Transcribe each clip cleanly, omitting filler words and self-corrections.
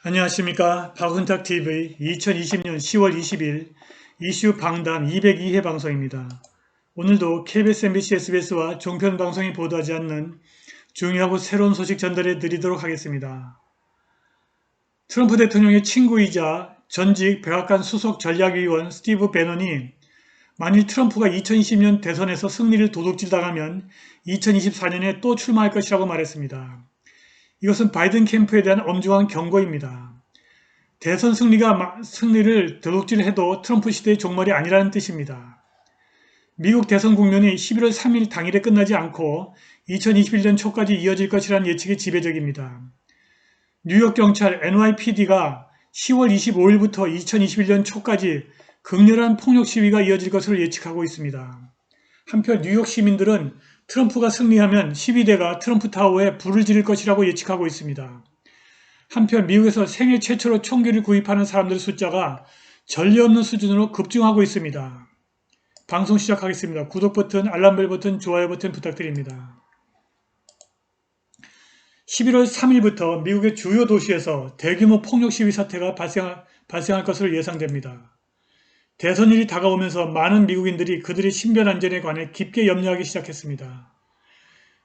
안녕하십니까. 박은탁TV 2020년 10월 20일 이슈 방담 202회 방송입니다. 오늘도 KBS, MBC, SBS와 종편 방송이 보도하지 않는 중요하고 새로운 소식 전달해 드리도록 하겠습니다. 트럼프 대통령의 친구이자 전직 백악관 수석 전략위원 스티브 배넌이 만일 트럼프가 2020년 대선에서 승리를 도둑질당하면 2024년에 또 출마할 것이라고 말했습니다. 이것은 바이든 캠프에 대한 엄중한 경고입니다. 대선 승리를 도둑질해도 트럼프 시대의 종말이 아니라는 뜻입니다. 미국 대선 국면이 11월 3일 당일에 끝나지 않고 2021년 초까지 이어질 것이라는 예측이 지배적입니다. 뉴욕 경찰 NYPD가 10월 25일부터 2021년 초까지 극렬한 폭력 시위가 이어질 것으로 예측하고 있습니다. 한편 뉴욕 시민들은 트럼프가 승리하면 시위대가 트럼프 타워에 불을 지를 것이라고 예측하고 있습니다. 한편 미국에서 생애 최초로 총기를 구입하는 사람들의 숫자가 전례 없는 수준으로 급증하고 있습니다. 방송 시작하겠습니다. 구독 버튼, 알람벨 버튼, 좋아요 버튼 부탁드립니다. 11월 3일부터 미국의 주요 도시에서 대규모 폭력 시위 사태가 발생할 것으로 예상됩니다. 대선일이 다가오면서 많은 미국인들이 그들의 신변 안전에 관해 깊게 염려하기 시작했습니다.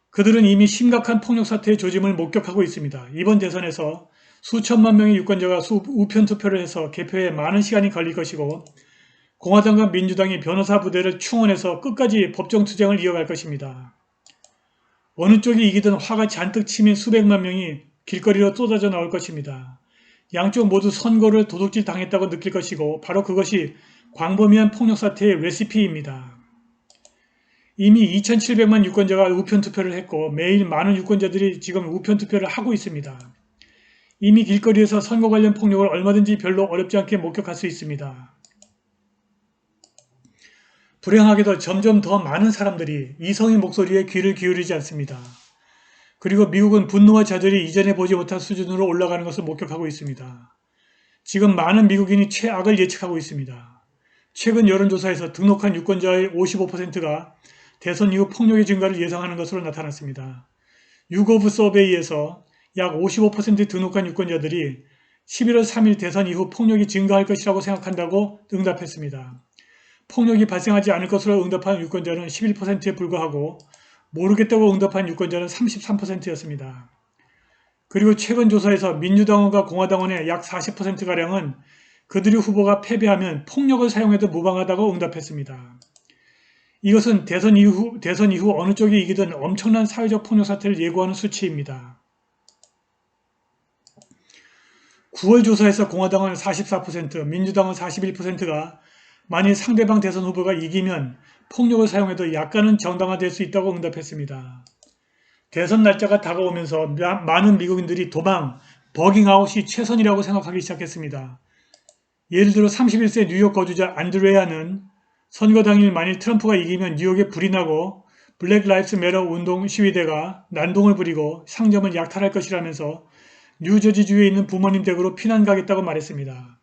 그들은 이미 심각한 폭력 사태의 조짐을 목격하고 있습니다. 이번 대선에서 수천만 명의 유권자가 우편 투표를 해서 개표에 많은 시간이 걸릴 것이고 공화당과 민주당이 변호사 부대를 충원해서 끝까지 법정 투쟁을 이어갈 것입니다. 어느 쪽이 이기든 화가 잔뜩 치민 수백만 명이 길거리로 쏟아져 나올 것입니다. 양쪽 모두 선거를 도둑질 당했다고 느낄 것이고 바로 그것이 광범위한 폭력 사태의 레시피입니다. 이미 2,700만 유권자가 우편투표를 했고 매일 많은 유권자들이 지금 우편투표를 하고 있습니다. 이미 길거리에서 선거 관련 폭력을 얼마든지 별로 어렵지 않게 목격할 수 있습니다. 불행하게도 점점 더 많은 사람들이 이성의 목소리에 귀를 기울이지 않습니다. 그리고 미국은 분노와 좌절이 이전에 보지 못한 수준으로 올라가는 것을 목격하고 있습니다. 지금 많은 미국인이 최악을 예측하고 있습니다. 최근 여론조사에서 등록한 유권자의 55%가 대선 이후 폭력의 증가를 예상하는 것으로 나타났습니다. 유고브 서베이에서 약 55% 등록한 유권자들이 11월 3일 대선 이후 폭력이 증가할 것이라고 생각한다고 응답했습니다. 폭력이 발생하지 않을 것으로 응답한 유권자는 11%에 불과하고 모르겠다고 응답한 유권자는 33%였습니다. 그리고 최근 조사에서 민주당원과 공화당원의 약 40%가량은 그들의 후보가 패배하면 폭력을 사용해도 무방하다고 응답했습니다. 이것은 대선 이후 어느 쪽이 이기든 엄청난 사회적 폭력 사태를 예고하는 수치입니다. 9월 조사에서 공화당은 44%, 민주당은 41%가 만일 상대방 대선 후보가 이기면 폭력을 사용해도 약간은 정당화될 수 있다고 응답했습니다. 대선 날짜가 다가오면서 많은 미국인들이 버깅아웃이 최선이라고 생각하기 시작했습니다. 예를 들어 31세 뉴욕 거주자 안드레아는 선거 당일 만일 트럼프가 이기면 뉴욕에 불이 나고 블랙 라이브스 매터 운동 시위대가 난동을 부리고 상점을 약탈할 것이라면서 뉴저지주에 있는 부모님 댁으로 피난 가겠다고 말했습니다.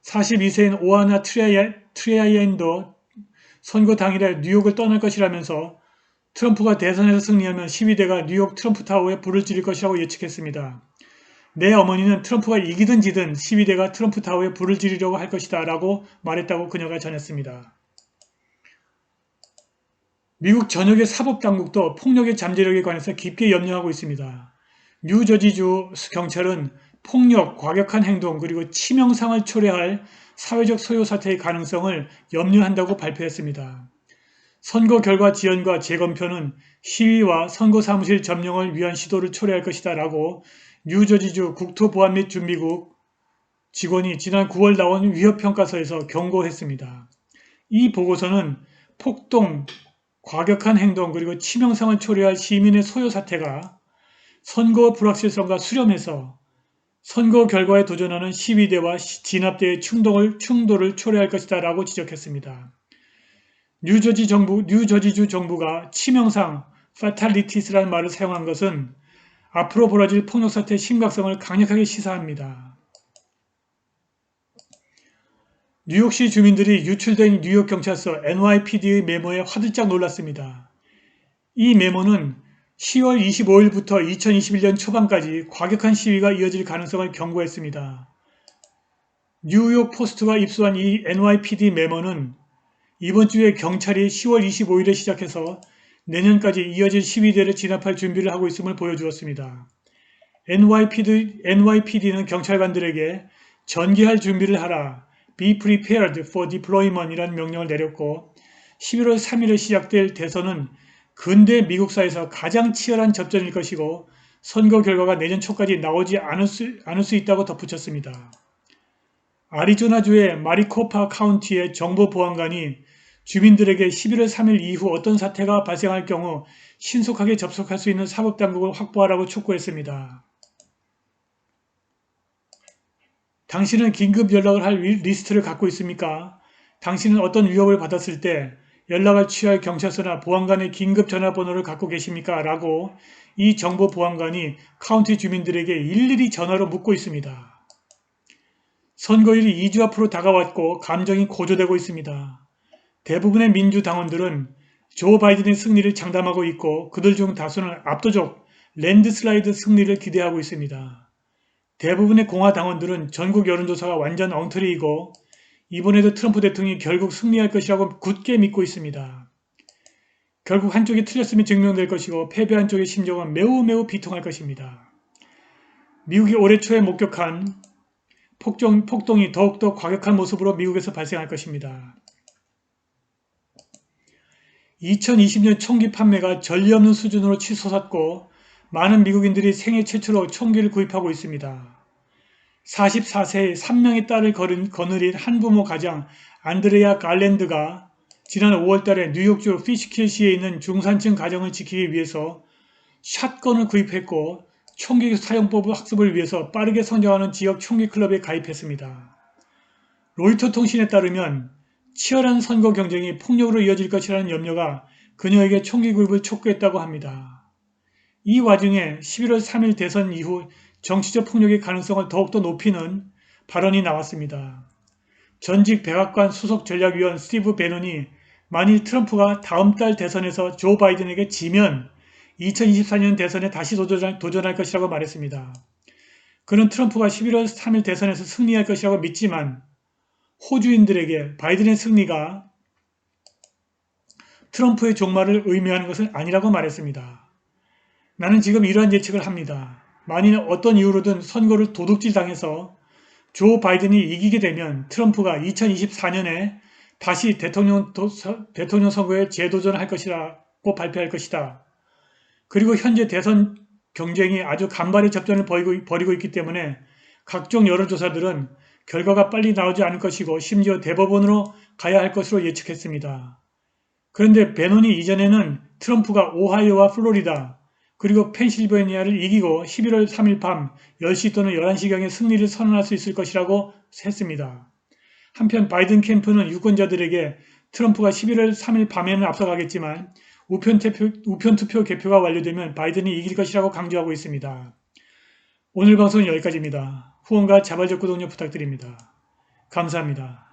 42세인 오하나 트레이안도 선거 당일에 뉴욕을 떠날 것이라면서 트럼프가 대선에서 승리하면 시위대가 뉴욕 트럼프 타워에 불을 지를 것이라고 예측했습니다. 내 어머니는 트럼프가 이기든 지든 시위대가 트럼프 타워에 불을 지르려고 할 것이다 라고 말했다고 그녀가 전했습니다. 미국 전역의 사법당국도 폭력의 잠재력에 관해서 깊게 염려하고 있습니다. 뉴저지주 경찰은 폭력, 과격한 행동 그리고 치명상을 초래할 사회적 소요 사태의 가능성을 염려한다고 발표했습니다. 선거 결과 지연과 재검표는 시위와 선거사무실 점령을 위한 시도를 초래할 것이다 라고 뉴저지주 국토보안 및 준비국 직원이 지난 9월 나온 위협평가서에서 경고했습니다. 이 보고서는 폭동, 과격한 행동 그리고 치명상을 초래할 시민의 소요 사태가 선거 불확실성과 수렴해서 선거 결과에 도전하는 시위대와 진압대의 충돌을 초래할 것이다 라고 지적했습니다. 뉴저지주 정부가 치명상, fatalities 라는 말을 사용한 것은 앞으로 벌어질 폭력 사태의 심각성을 강력하게 시사합니다. 뉴욕시 주민들이 유출된 뉴욕경찰서 NYPD의 메모에 화들짝 놀랐습니다. 이 메모는 10월 25일부터 2021년 초반까지 과격한 시위가 이어질 가능성을 경고했습니다. 뉴욕 포스트가 입수한 이 NYPD 메모는 이번 주에 경찰이 10월 25일에 시작해서 내년까지 이어질 시위대를 진압할 준비를 하고 있음을 보여주었습니다. NYPD는 경찰관들에게 전개할 준비를 하라, Be prepared for deployment 이라는 명령을 내렸고 11월 3일에 시작될 대선은 근대 미국사에서 가장 치열한 접전일 것이고 선거 결과가 내년 초까지 나오지 않을 수 있다고 덧붙였습니다. 아리조나주의 마리코파 카운티의 정보보안관이 주민들에게 11월 3일 이후 어떤 사태가 발생할 경우 신속하게 접속할 수 있는 사법당국을 확보하라고 촉구했습니다. 당신은 긴급 연락을 할 리스트를 갖고 있습니까? 당신은 어떤 위협을 받았을 때 연락을 취할 경찰서나 보안관의 긴급 전화번호를 갖고 계십니까? 라고 이 정보보안관이 카운티 주민들에게 일일이 전화로 묻고 있습니다. 선거일이 2주 앞으로 다가왔고 감정이 고조되고 있습니다. 대부분의 민주당원들은 조 바이든의 승리를 장담하고 있고 그들 중 다수는 압도적 랜드슬라이드 승리를 기대하고 있습니다. 대부분의 공화당원들은 전국 여론조사가 완전 엉터리이고 이번에도 트럼프 대통령이 결국 승리할 것이라고 굳게 믿고 있습니다. 결국 한쪽이 틀렸음이 증명될 것이고 패배한 쪽의 심정은 매우 비통할 것입니다. 미국이 올해 초에 목격한 폭동이 더욱더 과격한 모습으로 미국에서 발생할 것입니다. 2020년 총기 판매가 전례 없는 수준으로 치솟았고 많은 미국인들이 생애 최초로 총기를 구입하고 있습니다. 44세의 3명의 딸을 거느린 한부모 가장 안드레아 갈랜드가 지난 5월달에 뉴욕주 피시킬시에 있는 중산층 가정을 지키기 위해서 샷건을 구입했고 총기 사용법 학습을 위해서 빠르게 성장하는 지역 총기 클럽에 가입했습니다. 로이터 통신에 따르면 치열한 선거 경쟁이 폭력으로 이어질 것이라는 염려가 그녀에게 총기 구입을 촉구했다고 합니다. 이 와중에 11월 3일 대선 이후 정치적 폭력의 가능성을 더욱더 높이는 발언이 나왔습니다. 전직 백악관 수석 전략위원 스티브 배논이 만일 트럼프가 다음 달 대선에서 조 바이든에게 지면 2024년 대선에 다시 도전할 것이라고 말했습니다. 그는 트럼프가 11월 3일 대선에서 승리할 것이라고 믿지만 호주인들에게 바이든의 승리가 트럼프의 종말을 의미하는 것은 아니라고 말했습니다. 나는 지금 이러한 예측을 합니다. 만일 어떤 이유로든 선거를 도둑질 당해서 조 바이든이 이기게 되면 트럼프가 2024년에 다시 대통령 선거에 재도전할 것이라고 발표할 것이다. 그리고 현재 대선 경쟁이 아주 간발의 접전을 벌이고 있기 때문에 각종 여론조사들은 결과가 빨리 나오지 않을 것이고 심지어 대법원으로 가야 할 것으로 예측했습니다. 그런데 배논이 이전에는 트럼프가 오하이오와 플로리다 그리고 펜실베니아를 이기고 11월 3일 밤 10시 또는 11시경에 승리를 선언할 수 있을 것이라고 했습니다. 한편 바이든 캠프는 유권자들에게 트럼프가 11월 3일 밤에는 앞서가겠지만 우편투표 개표가 완료되면 바이든이 이길 것이라고 강조하고 있습니다. 오늘 방송은 여기까지입니다. 후원과 자발적 구독료 부탁드립니다. 감사합니다.